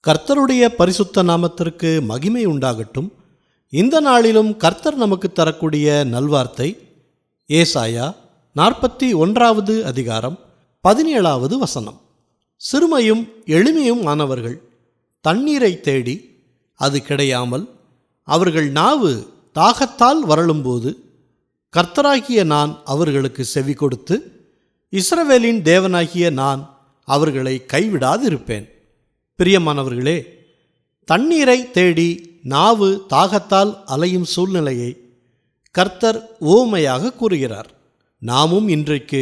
கர்த்தருடைய பரிசுத்த நாமத்திற்கு மகிமை உண்டாகட்டும். இந்த நாளிலும் கர்த்தர் நமக்கு தரக்கூடிய நல்வார்த்தை ஏசாயா 41வது அதிகாரம் 17வது வசனம். சிறுமையும் எளிமையும் ஆனவர்கள் தண்ணீரை தேடி அது கிடையாமல் அவர்கள் நாவு தாகத்தால் வரலும்போது கர்த்தராகிய நான் அவர்களுக்கு செவி கொடுத்து இஸ்ரவேலின் தேவனாகிய நான் அவர்களை கைவிடாதிருப்பேன். பிரியமானவர்களே, தண்ணீரை தேடி நாவு தாகத்தால் அலையும் சூழ்நிலையை கர்த்தர் உவமையாக கூறுகிறார். நாமும் இன்றைக்கு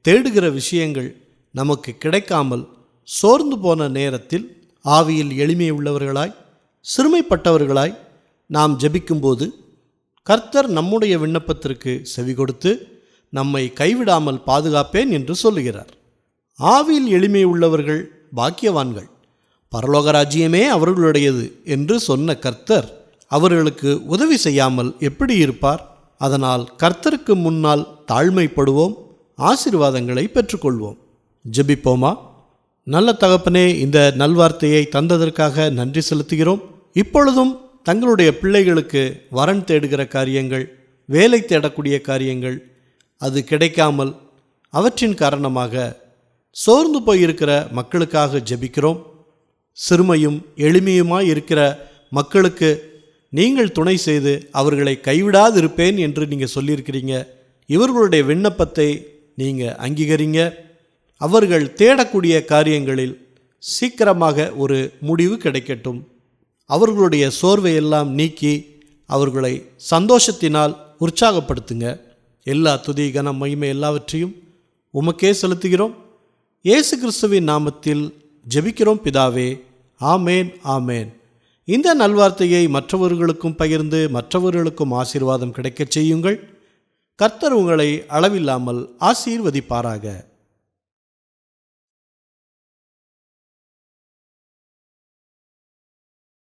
தேடுகிற விஷயங்கள் நமக்கு கிடைக்காமல் சோர்ந்து போன நேரத்தில் ஆவியில் எளிமை உள்ளவர்களாய் சிறுமைப்பட்டவர்களாய் நாம் ஜெபிக்கும்போது கர்த்தர் நம்முடைய விண்ணப்பத்திற்கு செவி கொடுத்து நம்மை கைவிடாமல் பாதுகாப்பேன் என்று சொல்லுகிறார். ஆவியில் எளிமை உள்ளவர்கள் பாக்கியவான்கள், பரலோக ராஜ்யமே அவர்களுடையது என்று சொன்ன கர்த்தர் அவர்களுக்கு உதவி செய்யாமல் எப்படி இருப்பார்? அதனால் கர்த்தருக்கு முன்னால் தாழ்மைப்படுவோம், ஆசீர்வாதங்களை பெற்றுக்கொள்வோம். ஜெபிப்போமா? நல்ல தகப்பனே, இந்த நல்வார்த்தையை தந்ததற்காக நன்றி செலுத்துகிறோம். இப்பொழுதும் தங்களுடைய பிள்ளைகளுக்கு வரன் தேடுகிற காரியங்கள், வேலை தேடக்கூடிய காரியங்கள், அது கிடைக்காமல் அவற்றின் காரணமாக சோர்ந்து போயிருக்கிற மக்களுக்காக ஜெபிக்கிறோம். சிறுமையும் எளிமையுமாய் இருக்கிற மக்களுக்கு நீங்கள் துணை செய்து அவர்களை கைவிடாதிருப்பேன் என்று நீங்கள் சொல்லியிருக்கிறீங்க. இவர்களுடைய விண்ணப்பத்தை நீங்கள் அங்கீகரிங்க. அவர்கள் தேடக்கூடிய காரியங்களில் சீக்கிரமாக ஒரு முடிவு கிடைக்கட்டும். அவர்களுடைய சோர்வையெல்லாம் நீக்கி அவர்களை சந்தோஷத்தினால் உற்சாகப்படுத்துங்க. எல்லா துதி கன மகிமை எல்லாவற்றையும் உமக்கே செலுத்துகிறோம். இயேசு கிறிஸ்துவின் நாமத்தில் ஜெபிக்கிறோம் பிதாவே. ஆமேன், ஆமேன். இந்த நல்வார்த்தையை மற்றவர்களுக்கும் பகிர்ந்து மற்றவர்களுக்கும் ஆசீர்வாதம் கிடைக்கச் செய்யுங்கள். கர்த்தர் உங்களை அளவில்லாமல் ஆசீர்வதிப்பாராக.